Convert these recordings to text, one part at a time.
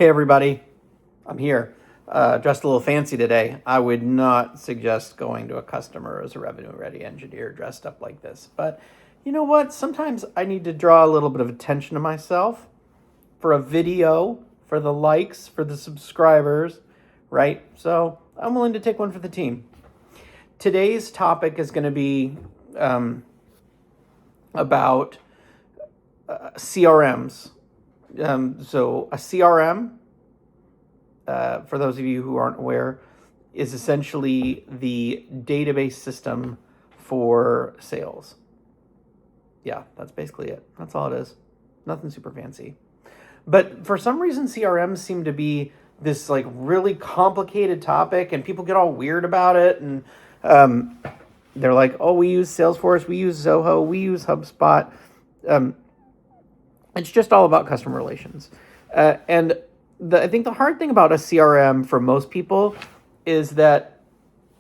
Hey everybody, I'm here. Dressed a little fancy today. I would not suggest going to a customer as a revenue ready engineer dressed up like this. But you know what? Sometimes I need to draw a little bit of attention to myself for a video, for the likes, for the subscribers, right? So I'm willing to take one for the team. Today's topic is going to be about CRMs. So a CRM, for those of you who aren't aware, is essentially the database system for sales. Yeah, that's basically it. That's all it is. Nothing super fancy. But for some reason, CRMs seem to be this like really complicated topic, and people get all weird about it. And they're like, "Oh, we use Salesforce, we use Zoho, we use HubSpot." It's just all about customer relations. And I think the hard thing about a CRM for most people is that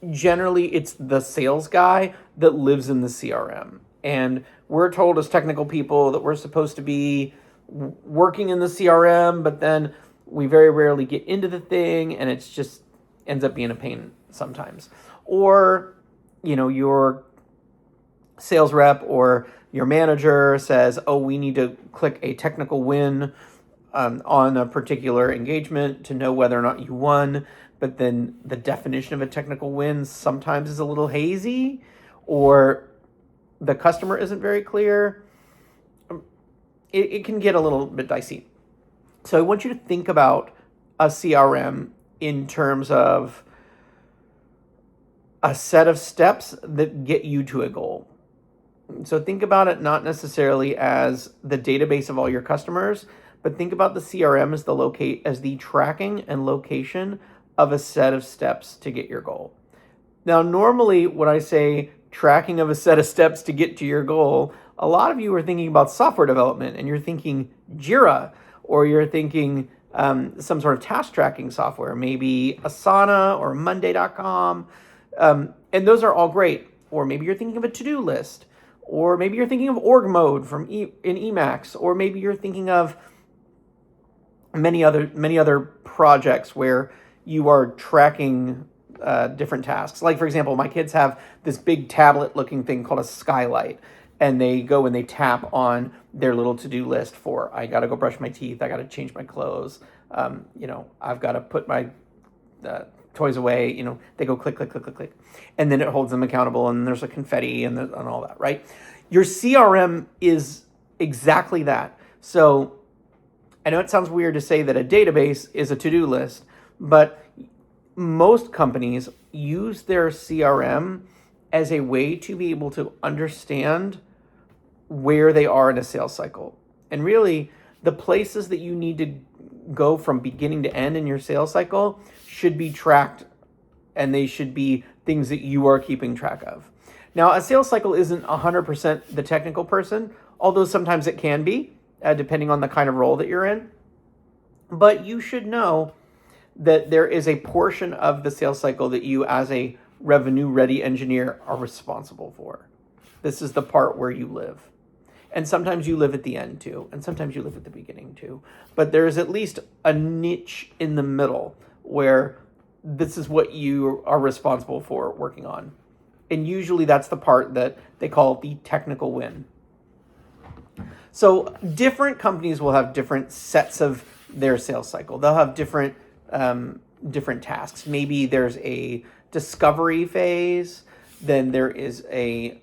generally it's the sales guy that lives in the CRM. And we're told as technical people that we're supposed to be working in the CRM, but then we very rarely get into the thing, and it's just ends up being a pain sometimes. Or, your sales rep or your manager says, "Oh, we need to click a technical win on a particular engagement to know whether or not you won." But then the definition of a technical win sometimes is a little hazy, or the customer isn't very clear. It can get a little bit dicey. So I want you to think about a CRM in terms of a set of steps that get you to a goal. So think about it not necessarily as the database of all your customers, but think about the CRM as the tracking and location of a set of steps to get your goal. Now, normally when I say tracking of a set of steps to get to your goal, a lot of you are thinking about software development, and you're thinking Jira, or you're thinking some sort of task tracking software, maybe Asana or Monday.com. And those are all great. Or maybe you're thinking of a to-do list, or maybe you're thinking of org mode in Emacs, or maybe you're thinking of many other projects where you are tracking different tasks. Like, for example, my kids have this big tablet looking thing called a skylight, and they go and they tap on their little to-do list for, I got to go brush my teeth, I got to change my clothes, I've got to put my toys away. They go click, click, click, click, click, and then it holds them accountable, and there's a confetti and all that, right? Your CRM is exactly that. So I know it sounds weird to say that a database is a to-do list, but most companies use their CRM as a way to be able to understand where they are in a sales cycle. And really, the places that you need to go from beginning to end in your sales cycle should be tracked, and they should be things that you are keeping track of. Now, a sales cycle isn't 100% the technical person, although sometimes it can be, depending on the kind of role that you're in. But you should know that there is a portion of the sales cycle that you, as a revenue-ready engineer, are responsible for. This is the part where you live. And sometimes you live at the end too, and sometimes you live at the beginning too. But there is at least a niche in the middle where this is what you are responsible for working on. And usually that's the part that they call the technical win. So different companies will have different sets of their sales cycle. They'll have different tasks. Maybe there's a discovery phase, then there is a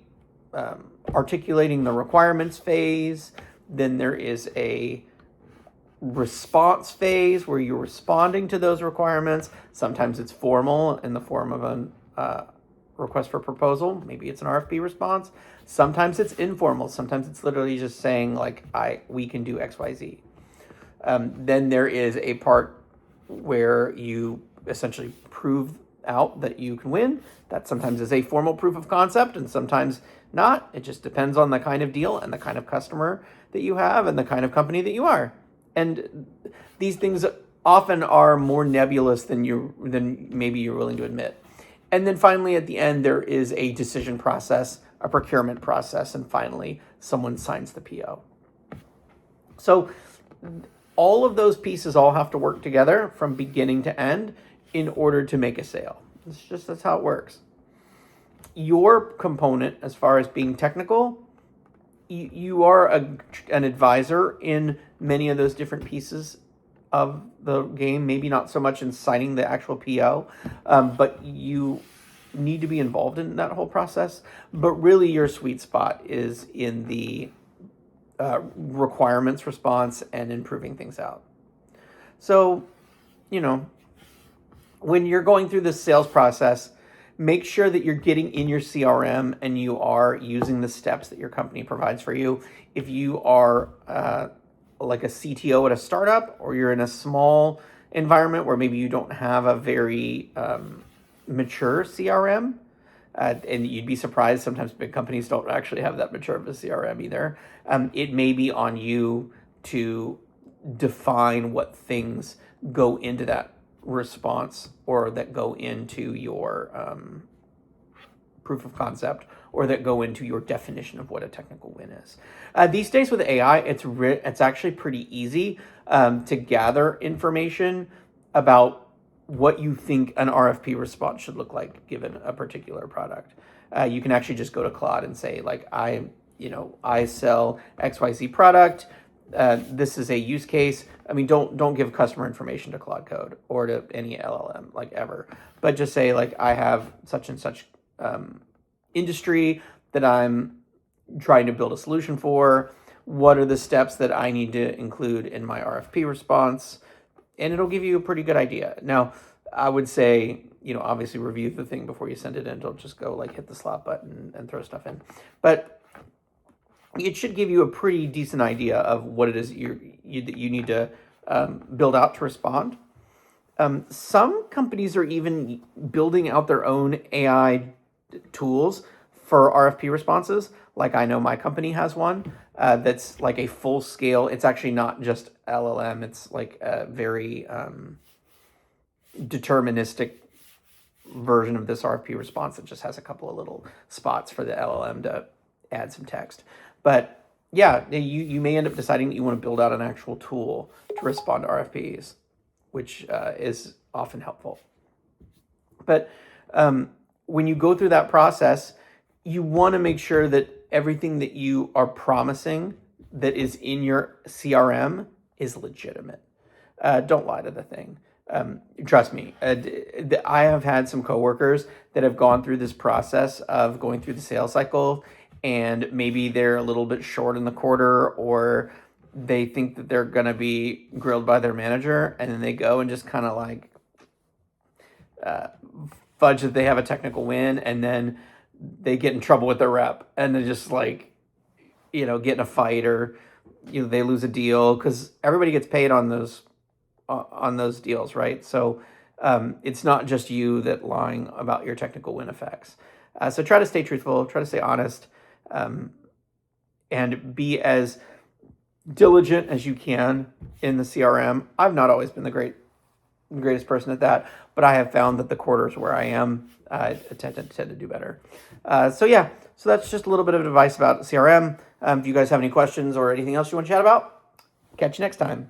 articulating the requirements phase, then there is a response phase where you're responding to those requirements. Sometimes it's formal in the form of a request for proposal. Maybe it's an RFP response. Sometimes it's informal. Sometimes it's literally just saying like, we can do XYZ. Then there is a part where you essentially prove out that you can win. That sometimes is a formal proof of concept, and sometimes not. It just depends on the kind of deal and the kind of customer that you have and the kind of company that you are. And these things often are more nebulous than maybe you're willing to admit. And then finally, at the end, there is a decision process, a procurement process, and finally, someone signs the PO. So all of those pieces all have to work together from beginning to end in order to make a sale. That's how it works. Your component, as far as being technical, you are an advisor in many of those different pieces of the game. Maybe not so much in signing the actual PO, but you need to be involved in that whole process. But really, your sweet spot is in the requirements response and improving things out. So, when you're going through this sales process, make sure that you're getting in your CRM and you are using the steps that your company provides for you. If you are like a CTO at a startup, or you're in a small environment where maybe you don't have a very mature CRM, and you'd be surprised, sometimes big companies don't actually have that mature of a CRM either. It may be on you to define what things go into that response, or that go into your proof of concept, or that go into your definition of what a technical win is. These days with AI, it's actually pretty easy to gather information about what you think an RFP response should look like given a particular product. You can actually just go to Claude and say, like, I sell XYZ product. This is a use case. I mean, don't give customer information to Claude Code or to any LLM, like, ever, but just say, like, I have such and such industry that I'm trying to build a solution for. What are the steps that I need to include in my RFP response? And it'll give you a pretty good idea. Now, I would say, obviously review the thing before you send it in. Don't just go like hit the slot button and throw stuff in. But it should give you a pretty decent idea of what it is that you need to build out to respond. Some companies are even building out their own AI tools for RFP responses. Like, I know my company has one that's like a full scale. It's actually not just LLM. It's like a very deterministic version of this RFP response that just has a couple of little spots for the LLM to add some text. But yeah, you may end up deciding that you want to build out an actual tool to respond to RFPs, which is often helpful. But when you go through that process, you want to make sure that everything that you are promising that is in your CRM is legitimate. Don't lie to the thing. Trust me, I have had some coworkers that have gone through this process of going through the sales cycle, and maybe they're a little bit short in the quarter, or they think that they're going to be grilled by their manager, and then they go and just kind of like fudge that they have a technical win, and then they get in trouble with their rep, and they just like, get in a fight, or they lose a deal, because everybody gets paid on those deals, right? So it's not just you that lying about your technical win affects. So try to stay truthful, try to stay honest, and be as diligent as you can in the CRM. I've not always been the greatest person at that, but I have found that the quarters where I am, I tend to do better. So that's just a little bit of advice about CRM. If you guys have any questions or anything else you want to chat about, catch you next time.